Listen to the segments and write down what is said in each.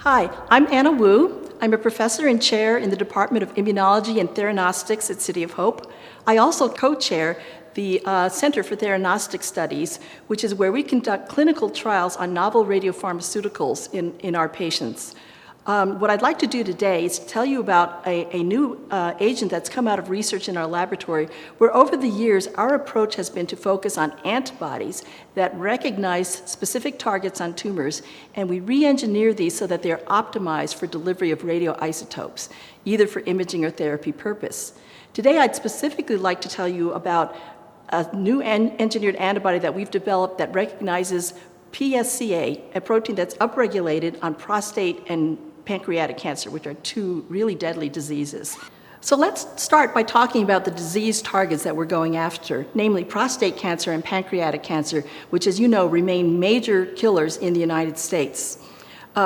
Hi, I'm Anna Wu. I'm a professor and chair in the Department of Immunology and Theranostics at City of Hope. I also co-chair the Center for Theranostic Studies, which is where we conduct clinical trials on novel radiopharmaceuticals in our patients. What I'd like to do today is tell you about a new agent that's come out of research in our laboratory, where over the years our approach has been to focus on antibodies that recognize specific targets on tumors, and we re-engineer these so that they're optimized for delivery of radioisotopes, either for imaging or therapy purpose. Today I'd specifically like to tell you about a new engineered antibody that we've developed that recognizes PSCA, a protein that's upregulated on prostate and pancreatic cancer, which are two really deadly diseases. So let's start by talking about the disease targets that we're going after, namely prostate cancer and pancreatic cancer, which, as you know, remain major killers in the United States.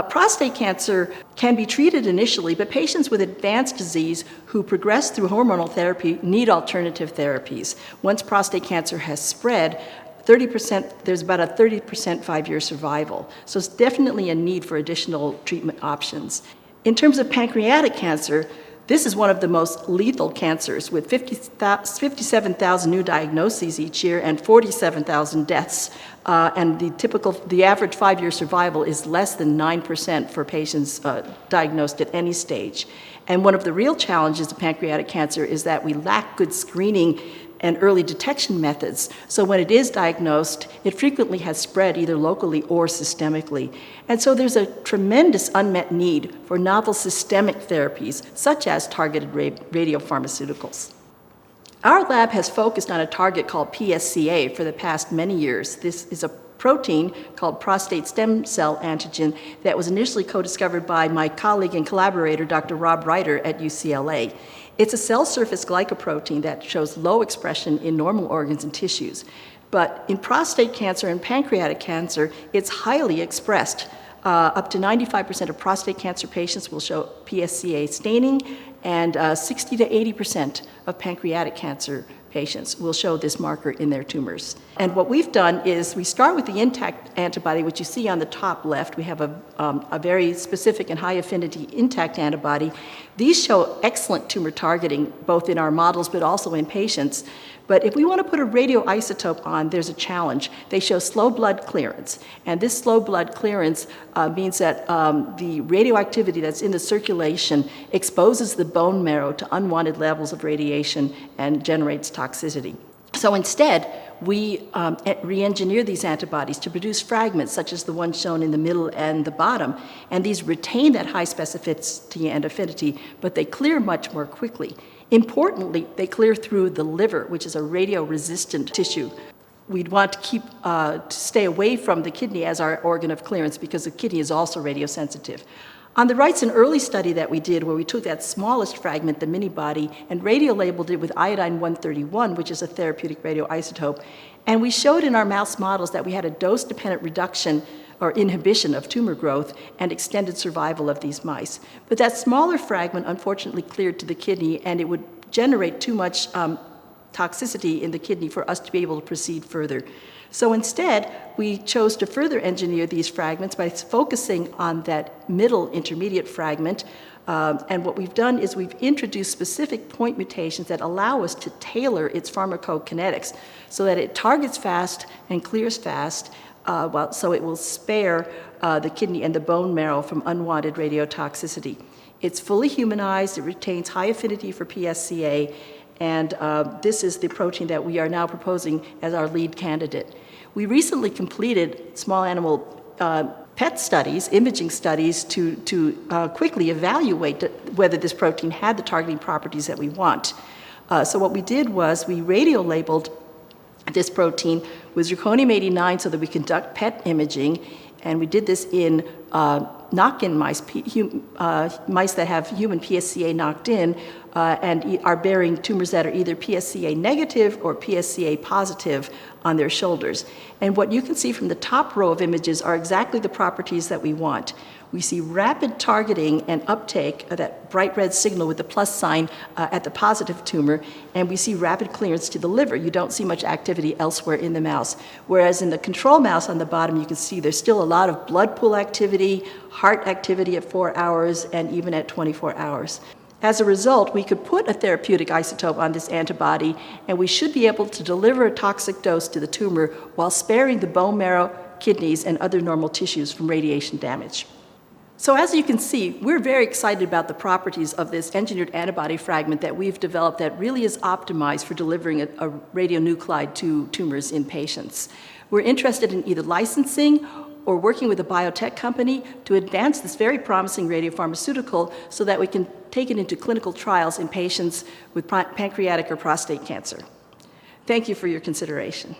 Prostate cancer can be treated initially, but patients with advanced disease who progress through hormonal therapy need alternative therapies. Once prostate cancer has spread, there's about a 30% 5-year survival. So it's definitely a need for additional treatment options. In terms of pancreatic cancer, this is one of the most lethal cancers, with 57,000 new diagnoses each year and 47,000 deaths. And the average 5-year survival is less than 9% for patients diagnosed at any stage. And one of the real challenges of pancreatic cancer is that we lack good screening and early detection methods. So when it is diagnosed, it frequently has spread either locally or systemically. And so there's a tremendous unmet need for novel systemic therapies, such as targeted radiopharmaceuticals. Our lab has focused on a target called PSCA for the past many years. This is a protein called prostate stem cell antigen that was initially co-discovered by my colleague and collaborator, Dr. Rob Reiter at UCLA. It's a cell surface glycoprotein that shows low expression in normal organs and tissues. But in prostate cancer and pancreatic cancer, it's highly expressed. Up to 95% of prostate cancer patients will show PSCA staining, and 60 to 80% of pancreatic cancer patients will show this marker in their tumors. And what we've done is we start with the intact antibody, which you see on the top left. We have a very specific and high affinity intact antibody. These show excellent tumor targeting, both in our models but also in patients. But if we want to put a radioisotope on, there's a challenge. They show slow blood clearance. And this slow blood clearance means that the radioactivity that's in the circulation exposes the bone marrow to unwanted levels of radiation and generates toxicity. So instead, we re-engineer these antibodies to produce fragments such as the one shown in the middle and the bottom. And these retain that high specificity and affinity, but they clear much more quickly. Importantly, they clear through the liver, which is a radio-resistant tissue. We'd want to stay away from the kidney as our organ of clearance because the kidney is also radiosensitive. On the right's an early study that we did where we took that smallest fragment, the mini-body, and radiolabeled it with iodine-131, which is a therapeutic radioisotope. And we showed in our mouse models that we had a dose-dependent reduction or inhibition of tumor growth and extended survival of these mice. But that smaller fragment unfortunately cleared to the kidney, and it would generate too much toxicity in the kidney for us to be able to proceed further. So instead, we chose to further engineer these fragments by focusing on that middle intermediate fragment. And what we've done is we've introduced specific point mutations that allow us to tailor its pharmacokinetics so that it targets fast and clears fast, so it will spare the kidney and the bone marrow from unwanted radiotoxicity. It's fully humanized, it retains high affinity for PSCA, and this is the protein that we are now proposing as our lead candidate. We recently completed small animal PET studies, imaging studies, to quickly evaluate whether this protein had the targeting properties that we want. So what we did was we radio-labeled this protein with zirconium-89 so that we conduct PET imaging, and we did this in knock-in mice, mice that have human PSCA knocked in and are bearing tumors that are either PSCA negative or PSCA positive on their shoulders. And what you can see from the top row of images are exactly the properties that we want. We see rapid targeting and uptake of that bright red signal with the plus sign at the positive tumor, and we see rapid clearance to the liver. You don't see much activity elsewhere in the mouse. Whereas in the control mouse on the bottom, you can see there's still a lot of blood pool activity activity, heart activity at 4 hours, and even at 24 hours. As a result, we could put a therapeutic isotope on this antibody, and we should be able to deliver a toxic dose to the tumor while sparing the bone marrow, kidneys, and other normal tissues from radiation damage. So as you can see, we're very excited about the properties of this engineered antibody fragment that we've developed that really is optimized for delivering a radionuclide to tumors in patients. We're interested in either licensing or working with a biotech company to advance this very promising radiopharmaceutical so that we can take it into clinical trials in patients with pancreatic or prostate cancer. Thank you for your consideration.